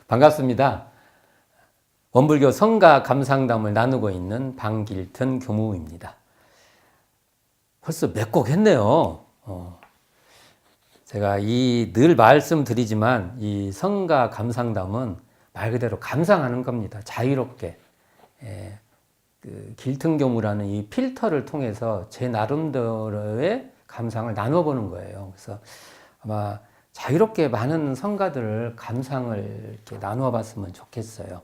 반갑습니다. 원불교 성가 감상담을 나누고 있는 방길튼 교무입니다. 벌써 몇 곡 했네요. 제가 늘 말씀드리지만 이 성가 감상담은 말 그대로 감상하는 겁니다. 자유롭게. 그 길튼교무라는 이 필터를 통해서 제 나름대로의 감상을 나눠보는 거예요. 그래서 아마 자유롭게 많은 성가들을 감상을 이렇게 나누어 봤으면 좋겠어요.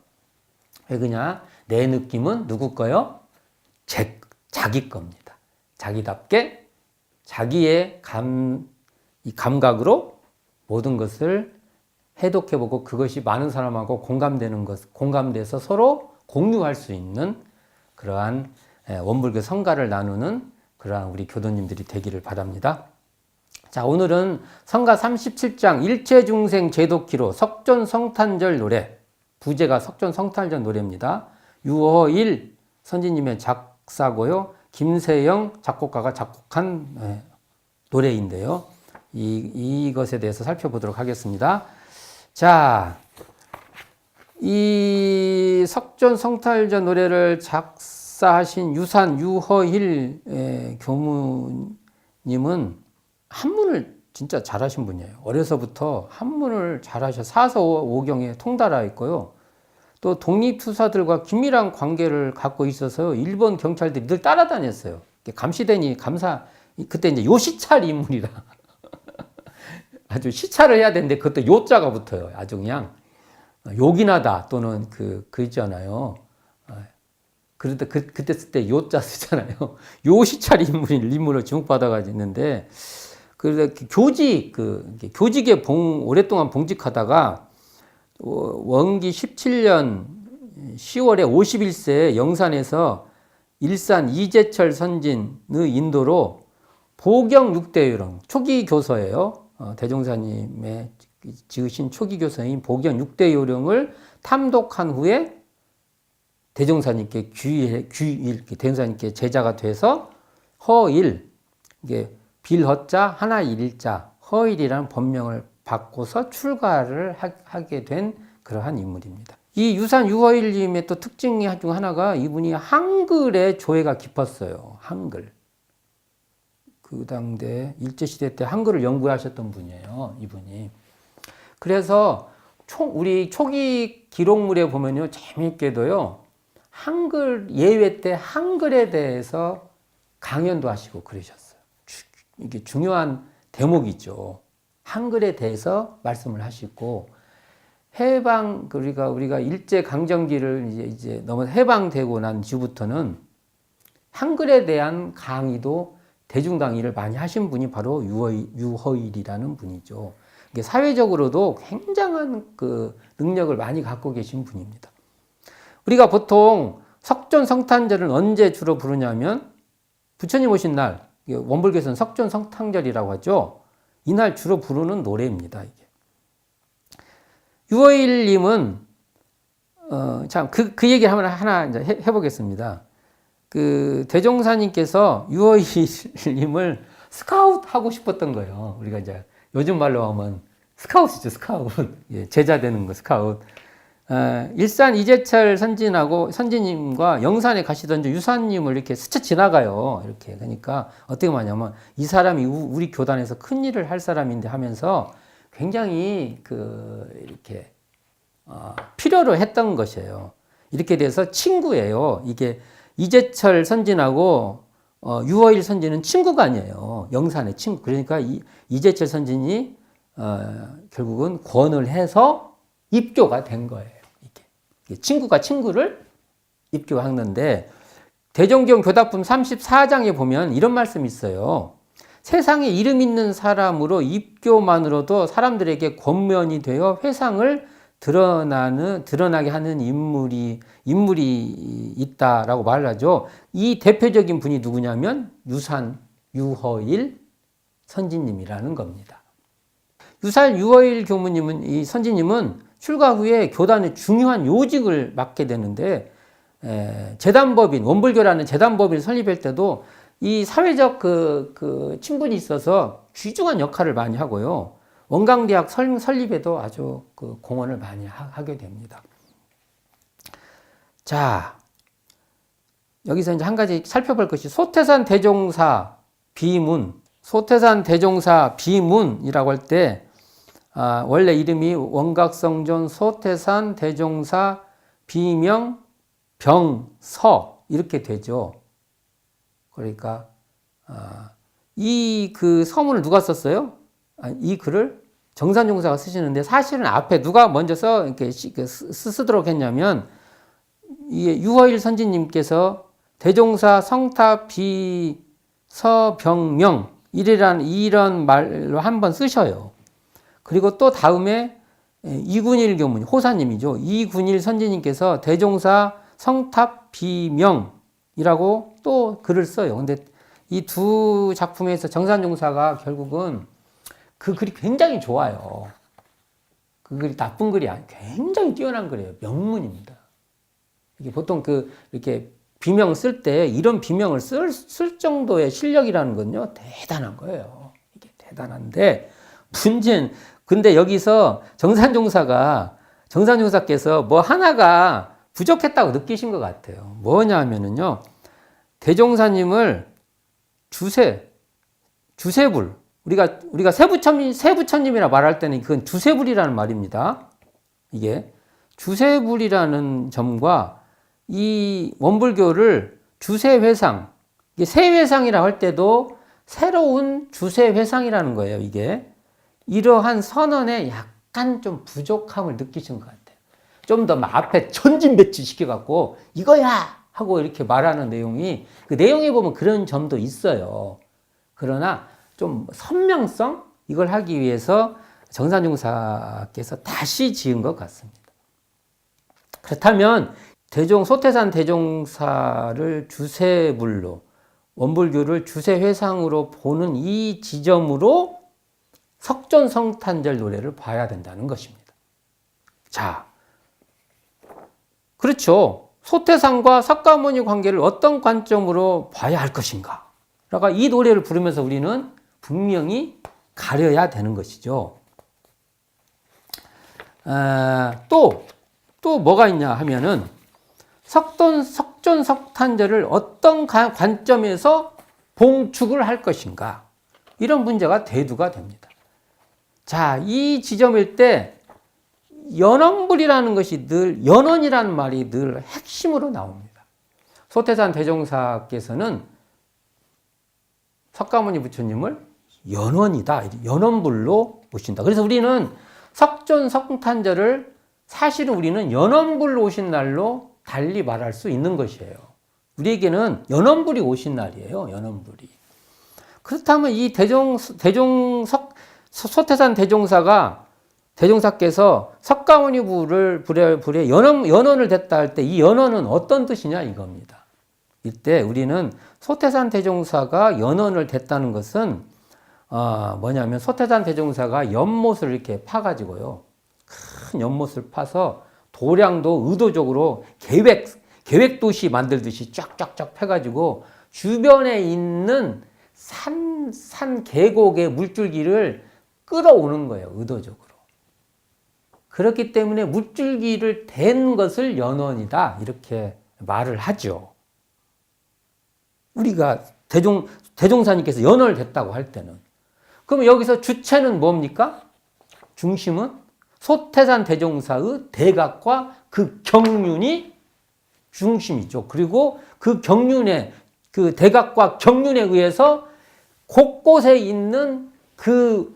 왜 그냐? 내 느낌은 누구 거요? 자기 겁니다. 자기답게 자기의 이 감각으로 모든 것을 해독해보고 그것이 많은 사람하고 공감돼서 서로 공유할 수 있는 그러한 원불교 성가를 나누는 그러한 우리 교도님들이 되기를 바랍니다. 자, 오늘은 성가 37장 일체중생 제독기로 석존성탄절 노래, 부제가 석존성탄절 노래입니다. 유허일 선지님의 작사고요. 김세영 작곡가가 작곡한 노래인데요. 이것에 대해서 살펴보도록 하겠습니다. 자, 이 석존성탄절 노래를 작사하신 유산 유허일 교무님은 한문을 진짜 잘하신 분이에요. 어려서부터 한문을 잘하셔 사서오경에 통달하 있고요. 또 독립투사들과 긴밀한 관계를 갖고 있어서 일본 경찰들이 늘 따라다녔어요. 감시대니 그때 이제 요시찰 인물이라 아주 시찰을 해야 되는데 그것도 요자가 붙어요. 아주 그냥 요긴하다 또는 그 있잖아요. 그런데 그때 쓸 때 요자 쓰잖아요. 요시찰 인물을 지목받아가지고 있는데 그래서 교직에 오랫동안 봉직하다가 원기 17년 10월에 51세 영산에서 일산 이재철 선진의 인도로 보경 6대요령 초기 교서예요. 대종사님의 지으신 초기 교서인 보경 6대요령을 탐독한 후에 대종사님께 대종사님께 제자가 돼서 허일 이게 빌허자 하나 일자 허일이라는 법명을 바꿔서 출가를 하게 된 그러한 인물입니다. 이 유산 유허일님의 또 특징 중 하나가 이분이 한글의 조예가 깊었어요. 한글. 그 당대 일제시대 때 한글을 연구하셨던 분이에요. 이분이. 그래서 우리 초기 기록물에 보면요. 재미있게도요. 한글 예외 때 한글에 대해서 강연도 하시고 그러셨어요. 이게 중요한 대목이죠. 한글에 대해서 말씀을 하시고 해방 우리가 일제 강점기를 이제 너무 해방되고 난 뒤부터는 한글에 대한 강의도 대중 강의를 많이 하신 분이 바로 유허일이라는 분이죠. 이게 사회적으로도 굉장한 그 능력을 많이 갖고 계신 분입니다. 우리가 보통 석존성탄절을 언제 주로 부르냐면 부처님 오신 날 원불교에서는 석존성탄절이라고 하죠. 이날 주로 부르는 노래입니다. 이게. 유허일님은 그 얘기를 하나 이제 해보겠습니다. 그 대종사님께서 유허일님을 스카우트 하고 싶었던 거예요. 우리가 이제 요즘 말로 하면 스카웃이죠, 스카웃. 예, 제자 되는 거, 스카웃. 일산 이재철 선지님과 영산에 가시던 유산님을 이렇게 스쳐 지나가요. 이렇게. 그러니까 어떻게 말하냐면 이 사람이 우리 교단에서 큰 일을 할 사람인데 하면서 굉장히 이렇게 필요로 했던 것이에요. 이렇게 돼서 친구예요. 이게 이재철 선진하고 유허일 선진은 친구가 아니에요. 영산의 친구. 그러니까 이재철 선진이 결국은 권을 해서 입교가 된 거예요. 이게 친구가 친구를 입교하는데 대종경 교답품 34장에 보면 이런 말씀이 있어요. 세상에 이름 있는 사람으로 입교만으로도 사람들에게 권면이 되어 회상을 드러나게 하는 인물이 있다라고 말을 하죠. 이 대표적인 분이 누구냐면 유허일 선지님이라는 겁니다. 유허일 교무님은 이 선지님은 출가 후에 교단의 중요한 요직을 맡게 되는데 원불교라는 재단법인을 설립할 때도 이 사회적 친분이 있어서 귀중한 역할을 많이 하고요. 원광대학 설립에도 아주 그 공헌을 많이 하게 됩니다. 자, 여기서 이제 한 가지 살펴볼 것이 소태산 대종사 비문. 소태산 대종사 비문이라고 할 때, 원래 이름이 원각성존 소태산 대종사 비명 병서 이렇게 되죠. 그러니까 이 그 서문을 누가 썼어요? 이 글을 정산종사가 쓰시는데 사실은 앞에 누가 먼저 이렇게 쓰도록 했냐면 이게 유허일 선지님께서 대종사 성탑 비서병명 이런 말로 한번 쓰셔요. 그리고 또 다음에 이군일 교문 호사님이죠. 이군일 선지님께서 대종사 성탑 비명이라고 또 글을 써요. 근데 이 두 작품에서 정산종사가 결국은 그 글이 굉장히 좋아요. 그 글이 나쁜 글이 아니에요. 굉장히 뛰어난 글이에요. 명문입니다. 이게 보통 이렇게 비명 쓸 때 이런 비명을 쓸 정도의 실력이라는 건요, 대단한 거예요. 이게 대단한데, 문제는, 근데 여기서 정산종사께서 뭐 하나가 부족했다고 느끼신 것 같아요. 뭐냐 하면은요, 대종사님을 주세불, 우리가 세부천님이라 말할 때는 그건 주세불이라는 말입니다. 이게 주세불이라는 점과 이 원불교를 주세회상, 이게 세회상이라고 할 때도 새로운 주세회상이라는 거예요. 이게 이러한 선언에 약간 좀 부족함을 느끼신 것 같아요. 좀 더 앞에 천진배치 시켜갖고 이거야 하고 이렇게 말하는 내용이 그 내용에 보면 그런 점도 있어요. 그러나 좀 선명성 이걸 하기 위해서 정산종사께서 다시 지은 것 같습니다. 그렇다면 소태산 대종사를 주세불로 원불교를 주세회상으로 보는 이 지점으로 석존성탄절 노래를 봐야 된다는 것입니다. 자, 그렇죠. 소태산과 석가모니 관계를 어떤 관점으로 봐야 할 것인가? 그러니까 이 노래를 부르면서 우리는 분명히 가려야 되는 것이죠. 또 뭐가 있냐 하면은 석존석탄절을 어떤 관점에서 봉축을 할 것인가? 이런 문제가 대두가 됩니다. 자, 이 지점일 때 연원불이라는 것이 연원이라는 말이 늘 핵심으로 나옵니다. 소태산 대종사께서는 석가모니 부처님을 연원이다, 연원불로 모신다. 그래서 우리는 석존석탄절을 사실은 우리는 연원불로 오신 날로 달리 말할 수 있는 것이에요. 우리에게는 연원불이 오신 날이에요. 연원불이. 그렇다면 이 소태산 대종사께서 석가모니 불에 연원을 됐다 할 때 이 연원은 어떤 뜻이냐 이겁니다. 이때 우리는 소태산 대종사가 연원을 됐다는 것은 뭐냐면 소태산 대종사가 연못을 이렇게 파가지고요. 큰 연못을 파서 도량도 의도적으로 계획도시 만들듯이 쫙쫙쫙 펴가지고 주변에 있는 산 계곡의 물줄기를 끌어오는 거예요. 의도적으로. 그렇기 때문에 물줄기를 댄 것을 연원이다. 이렇게 말을 하죠. 우리가 대종사님께서 연원을 됐다고 할 때는. 그럼 여기서 주체는 뭡니까? 중심은 소태산 대종사의 대각과 그 경륜이 중심이죠. 그리고 그 경륜에, 그 대각과 경륜에 의해서 곳곳에 있는 그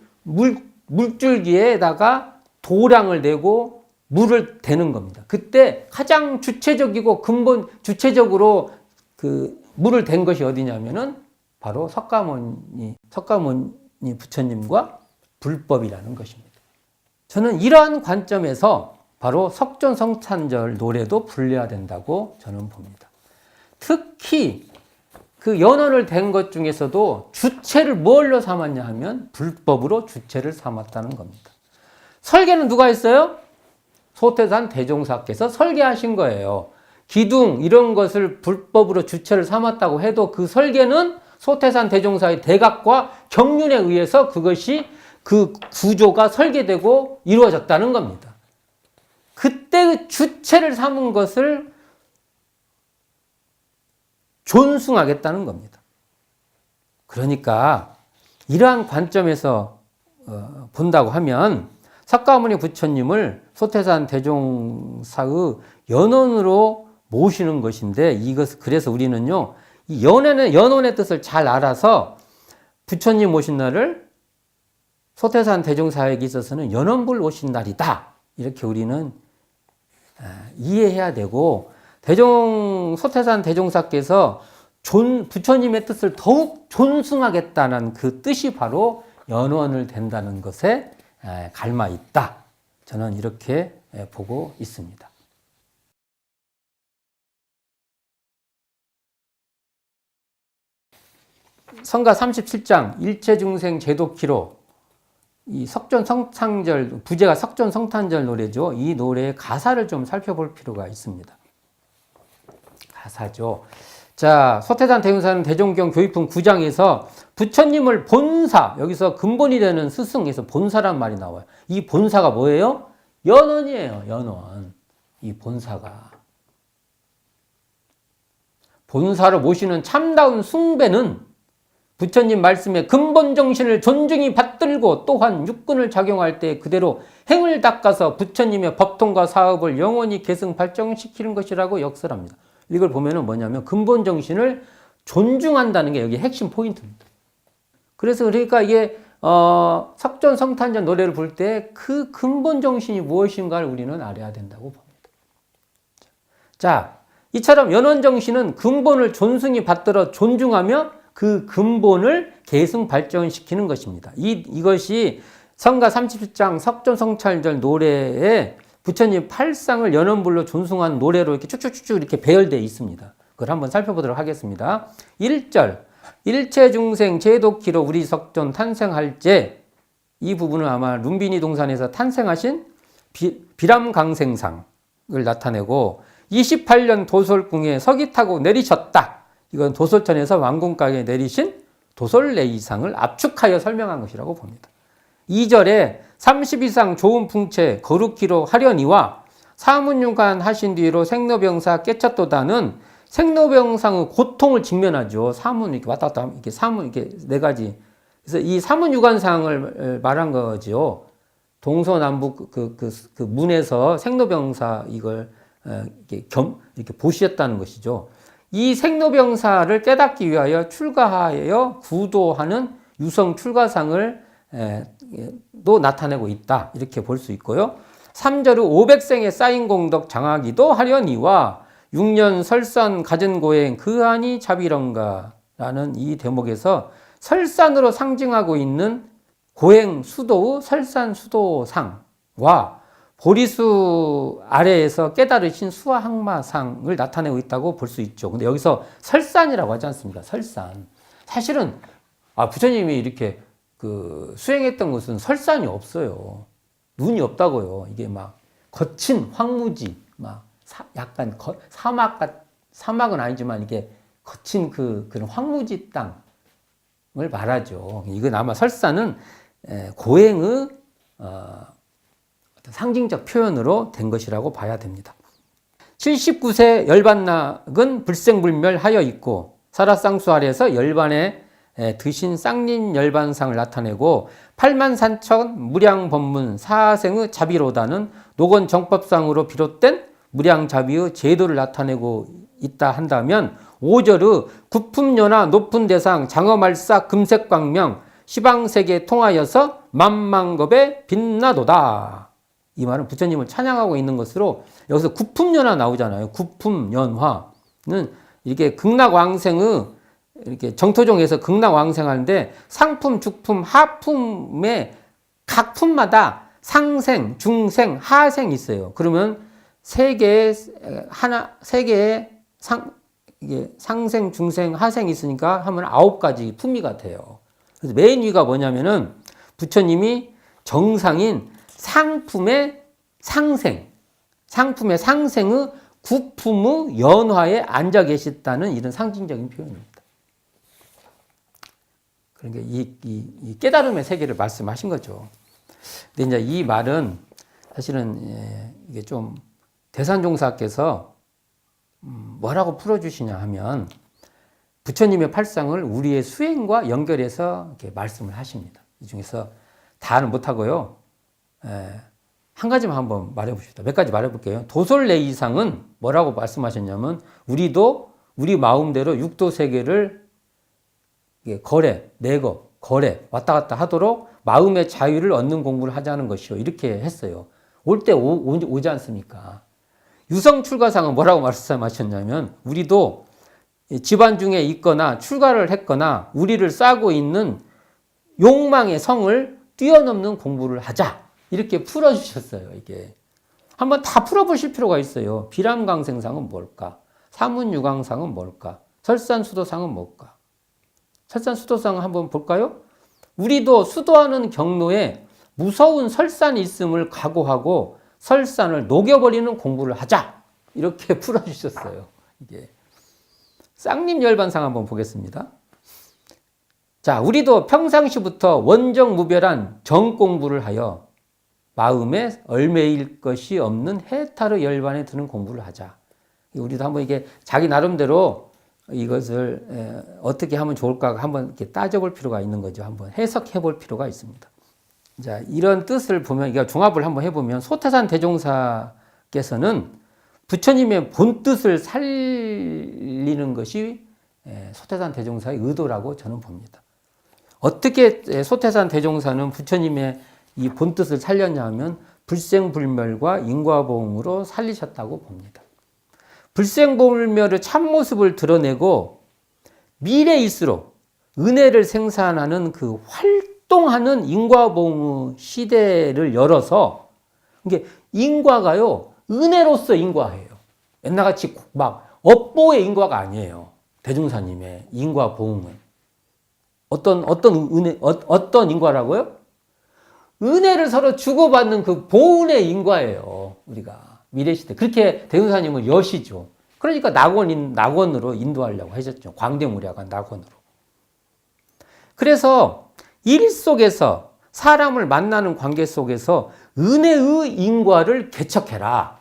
물줄기에다가 도량을 내고 물을 대는 겁니다. 그때 가장 주체적이고 주체적으로 그 물을 댄 것이 어디냐면은 바로 석가모니 부처님과 불법이라는 것입니다. 저는 이러한 관점에서 바로 석존성탄절 노래도 불려야 된다고 저는 봅니다. 특히 그 연원을 댄 것 중에서도 주체를 뭘로 삼았냐 하면 불법으로 주체를 삼았다는 겁니다. 설계는 누가 했어요? 소태산 대종사께서 설계하신 거예요. 기둥 이런 것을 불법으로 주체를 삼았다고 해도 그 설계는 소태산 대종사의 대각과 경륜에 의해서 그것이 그 구조가 설계되고 이루어졌다는 겁니다. 그때 주체를 삼은 것을 존숭하겠다는 겁니다. 그러니까 이러한 관점에서 본다고 하면 석가모니 부처님을 소태산 대종사의 연원으로 모시는 것인데, 이것 그래서 우리는요 이 연원의 뜻을 잘 알아서 부처님 오신 날을 소태산 대종사에게 있어서는 연원불 오신 날이다, 이렇게 우리는 이해해야 되고, 소태산 대종사께서 부처님의 뜻을 더욱 존숭하겠다는 그 뜻이 바로 연원을 된다는 것에 갈마 있다. 저는 이렇게 보고 있습니다. 성가 37장 일체중생 제도키로, 이 석존성탄절, 부제가 석존성탄절 노래죠. 이 노래의 가사를 좀 살펴볼 필요가 있습니다. 가사죠. 자, 소태산 대종사는 대종경 교의품 9장에서 부처님을 본사, 여기서 근본이 되는 스승에서 본사란 말이 나와요. 이 본사가 뭐예요? 연원이에요. 연원. 이 본사가. 본사를 모시는 참다운 숭배는 부처님 말씀에 근본 정신을 존중히 받들고 또한 육군을 작용할 때 그대로 행을 닦아서 부처님의 법통과 사업을 영원히 계승 발전시키는 것이라고 역설합니다. 이걸 보면은 뭐냐면 근본 정신을 존중한다는 게 여기 핵심 포인트입니다. 그래서 그러니까 이게 석존성탄전 노래를 부를 때 그 근본 정신이 무엇인가를 우리는 알아야 된다고 봅니다. 자, 이처럼 연원 정신은 근본을 존숭히 받들어 존중하며 그 근본을 계승 발전시키는 것입니다. 이것이 성가 37장 석존성찰절 노래에 부처님 8상을 연원불로 존숭한 노래로 이렇게 쭉쭉쭉 이렇게 배열되어 있습니다. 그걸 한번 살펴보도록 하겠습니다. 1절 일체중생 제도키로 우리 석존 탄생할제, 이 부분은 아마 룸비니 동산에서 탄생하신 비람강생상을 나타내고, 28년 도솔궁에 서기 타고 내리셨다. 이건 도솔천에서 왕궁가에 내리신 도솔레이상을 압축하여 설명한 것이라고 봅니다. 2절에 30이상 좋은 풍채 거룩기로 하려니와 사문유관 하신 뒤로 생로병사 깨쳤도다는 생로병상의 고통을 직면하죠. 사문 이렇게 왔다 갔다 이렇게 사문 이렇게 네 가지. 그래서 이 사문유관상을 말한 거죠. 동서남북 그 문에서 생로병사 이걸 이렇게 보시했다는 것이죠. 이 생로병사를 깨닫기 위하여 출가하여 구도하는 유성 출가상을 또 나타내고 있다, 이렇게 볼 수 있고요. 3절은 500생의 쌓인 공덕 장하기도 하려니와 6년 설산 가진 고행 그하니 자비런가 라는 이 대목에서 설산으로 상징하고 있는 고행 수도의 설산 수도상과 보리수 아래에서 깨달으신 수화항마상을 나타내고 있다고 볼 수 있죠. 근데 여기서 설산이라고 하지 않습니까? 설산. 사실은 부처님이 이렇게 수행했던 곳은 설산이 없어요. 눈이 없다고요. 이게 막 거친 황무지, 막 약간 사막은 아니지만 이게 거친 그런 황무지 땅을 말하죠. 이건 아마 설산은 고행의 상징적 표현으로 된 것이라고 봐야 됩니다. 79세 열반낙은 불생불멸하여 있고 사라쌍수 아래에서 열반에 드신 쌍린 열반상을 나타내고 8만3천 무량법문 사생의 자비로다는 노건 정법상으로 비롯된 무량자비의 제도를 나타내고 있다 한다면 5절의 구품연화 높은 대상 장어말사 금색광명 시방세계 통하여서 만만겁에 빛나도다. 이 말은 부처님을 찬양하고 있는 것으로, 여기서 구품연화 나오잖아요. 구품연화는 이렇게 극락왕생의 이렇게 정토종에서 극락왕생하는데 상품, 죽품, 하품의 각 품마다 상생, 중생, 하생이 있어요. 그러면 세 개의 상생, 중생, 하생이 있으니까 하면 9가지 품위가 돼요. 그래서 맨 위가 뭐냐면은 부처님이 정상인 상품의 상생의 구품의 연화에 앉아 계셨다는 이런 상징적인 표현입니다. 그러니까 이 깨달음의 세계를 말씀하신 거죠. 근데 이제 이 말은 사실은 이게 좀 대산종사께서 뭐라고 풀어주시냐 하면 부처님의 팔상을 우리의 수행과 연결해서 이렇게 말씀을 하십니다. 이 중에서 다는 못하고요. 한 가지만 한번 말해봅시다. 몇 가지 말해볼게요. 도솔내이상은 뭐라고 말씀하셨냐면 우리도 우리 마음대로 육도 세계를 거래 왔다 갔다 하도록 마음의 자유를 얻는 공부를 하자는 것이요. 이렇게 했어요. 올 때 오지 않습니까? 유성출가상은 뭐라고 말씀하셨냐면 우리도 집안 중에 있거나 출가를 했거나 우리를 싸고 있는 욕망의 성을 뛰어넘는 공부를 하자. 이렇게 풀어주셨어요. 이게 한번 다 풀어보실 필요가 있어요. 비람강생상은 뭘까? 사문유강상은 뭘까? 설산수도상은 뭘까? 설산수도상을 한번 볼까요? 우리도 수도하는 경로에 무서운 설산이 있음을 각오하고 설산을 녹여버리는 공부를 하자. 이렇게 풀어주셨어요. 이게 쌍림열반상 한번 보겠습니다. 자, 우리도 평상시부터 원정무별한 정공부를 하여 마음에 얼매일 것이 없는 해타르 열반에 드는 공부를 하자. 우리도 한번 이게 자기 나름대로 이것을 어떻게 하면 좋을까 한번 이렇게 따져볼 필요가 있는 거죠. 한번 해석해 볼 필요가 있습니다. 자, 이런 뜻을 보면, 이거 종합을 한번 해보면, 소태산 대종사께서는 부처님의 본 뜻을 살리는 것이 소태산 대종사의 의도라고 저는 봅니다. 어떻게 소태산 대종사는 부처님의 이 본 뜻을 살렸냐 하면, 불생불멸과 인과보응으로 살리셨다고 봅니다. 불생불멸의 참모습을 드러내고, 미래일수록 은혜를 생산하는 그 활동하는 인과보응의 시대를 열어서, 이게 인과가요, 은혜로서 인과예요. 옛날같이 막 업보의 인과가 아니에요. 대종사님의 인과보응은. 어떤 인과라고요? 은혜를 서로 주고받는 그 보은의 인과예요. 우리가 미래시대. 그렇게 대종사님은 여시죠. 그러니까 낙원으로 인도하려고 하셨죠. 광대무량한 낙원으로. 그래서 일 속에서 사람을 만나는 관계 속에서 은혜의 인과를 개척해라.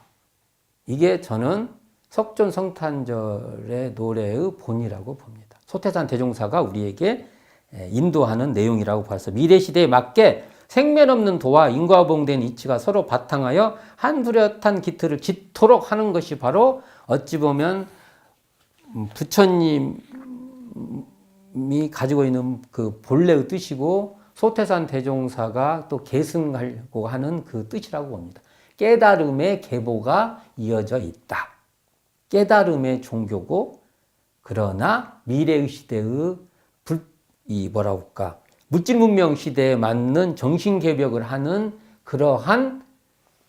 이게 저는 석존성탄절의 노래의 본이라고 봅니다. 소태산 대종사가 우리에게 인도하는 내용이라고 봐서 미래시대에 맞게 생면 없는 도와 인과보응된 이치가 서로 바탕하여 한 뚜렷한 기틀을 짓도록 하는 것이 바로 어찌 보면 부처님이 가지고 있는 그 본래의 뜻이고 소태산 대종사가 또 계승하려고 하는 그 뜻이라고 봅니다. 깨달음의 계보가 이어져 있다. 깨달음의 종교고, 그러나 미래의 시대의 물질문명 시대에 맞는 정신개벽을 하는 그러한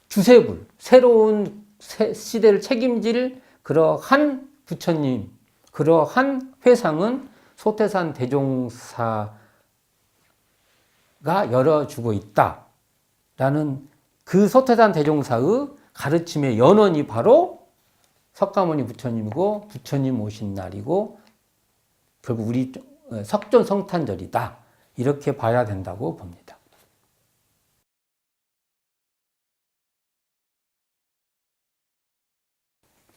주세불, 새로운 시대를 책임질 그러한 부처님, 그러한 회상은 소태산 대종사가 열어주고 있다라는 그 소태산 대종사의 가르침의 연원이 바로 석가모니 부처님이고, 부처님 오신 날이고, 결국 우리 석존성탄절이다. 이렇게 봐야 된다고 봅니다.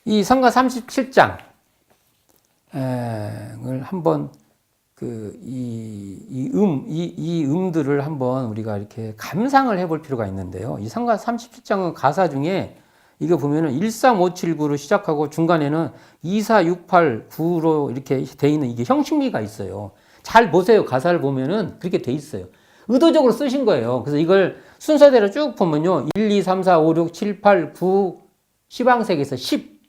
이 성가 37장을 한번 이 음들을 한번 우리가 이렇게 감상을 해볼 필요가 있는데요. 이 성가 37장은 가사 중에 이거 보면은 13579로 시작하고 중간에는 24689로 이렇게 돼 있는 이게 형식미가 있어요. 잘 보세요. 가사를 보면은 그렇게 돼 있어요. 의도적으로 쓰신 거예요. 그래서 이걸 순서대로 쭉 보면요. 1, 2, 3, 4, 5, 6, 7, 8, 9 시방색에서 10.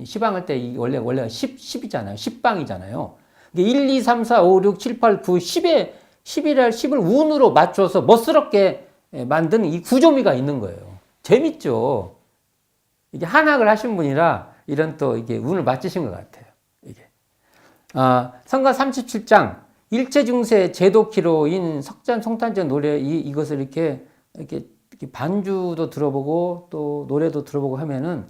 시방할 때 원래 10이잖아요. 10방이잖아요. 1, 2, 3, 4, 5, 6, 7, 8, 9, 10을 운으로 맞춰서 멋스럽게 만든 이 구조미가 있는 거예요. 재밌죠? 이게 한학을 하신 분이라 이런 또 이게 운을 맞추신 것 같아요. 이게. 성가 37장, 일체중세 제도키로인 석잔송탄절 노래, 이것을 이렇게 반주도 들어보고 또 노래도 들어보고 하면은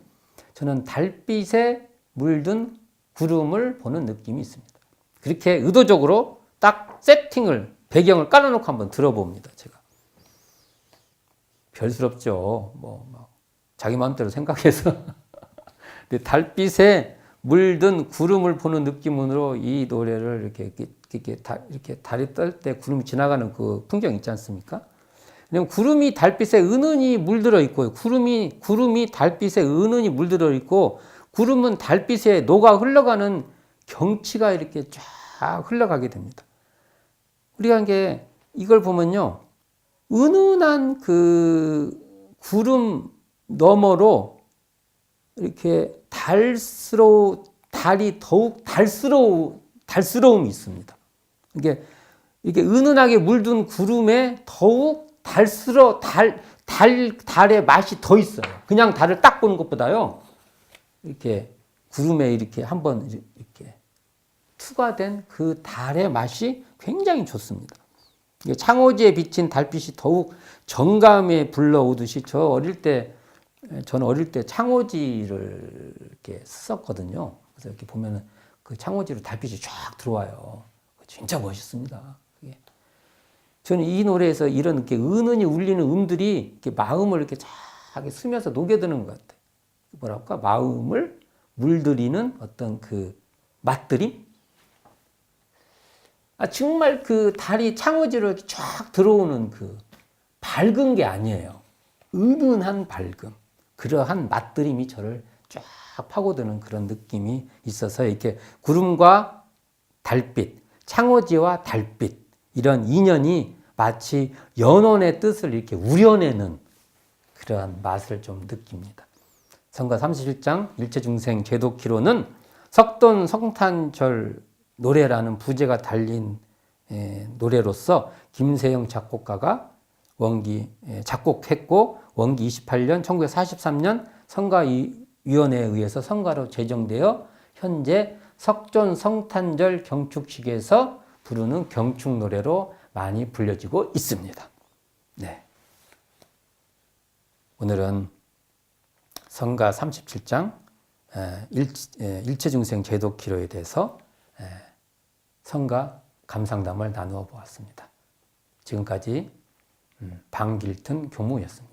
저는 달빛에 물든 구름을 보는 느낌이 있습니다. 그렇게 의도적으로 딱 세팅을 배경을 깔아놓고 한번 들어봅니다. 제가 별스럽죠. 막 자기 마음대로 생각해서 근데 달빛에 물든 구름을 보는 느낌으로 이 노래를 이렇게 달이 떨 때 구름이 지나가는 그 풍경 있지 않습니까? 왜냐면 구름이 달빛에 은은히 물들어 있고요. 구름이 달빛에 은은히 물들어 있고 구름은 달빛에 녹아 흘러가는 경치가 이렇게 쫙 흘러가게 됩니다. 우리가 이게 이걸 보면요. 은은한 그 구름 너머로 이렇게 달이 더욱 달스러움이 있습니다. 이게 은은하게 물든 구름에 더욱 달의 맛이 더 있어요. 그냥 달을 딱 보는 것보다요. 이렇게 구름에 이렇게 한번 이렇게 투과된 그 달의 맛이 굉장히 좋습니다. 창호지에 비친 달빛이 더욱 정감에 불러오듯이 저는 어릴 때 창호지를 이렇게 썼거든요. 그래서 이렇게 보면은 그 창호지로 달빛이 쫙 들어와요. 진짜 멋있습니다. 저는 이 노래에서 이런 이렇게 은은히 울리는 음들이 이렇게 마음을 이렇게 쫙 스며서 녹여드는 것 같아요. 뭐랄까? 마음을 물들이는 어떤 그 맛들임? 정말 그 달이 창호지로 이렇게 쫙 들어오는 그 밝은 게 아니에요. 은은한 밝음. 그러한 맛들임이 저를 쫙 파고드는 그런 느낌이 있어서 이렇게 구름과 달빛, 창호지와 달빛 이런 인연이 마치 연원의 뜻을 이렇게 우려내는 그러한 맛을 좀 느낍니다. 성가 31장 일체중생 제독기로는 석돈 성탄절 노래라는 부제가 달린 노래로서 김세영 작곡가가 작곡했고 원기 28년 1943년 성가위원회에 의해서 성가로 제정되어 현재 석존 성탄절 경축식에서 부르는 경축 노래로 많이 불려지고 있습니다. 네. 오늘은 성가 37장 일체중생 제독기로에 대해서 성가 감상담을 나누어 보았습니다. 지금까지 방길튼 교무였습니다.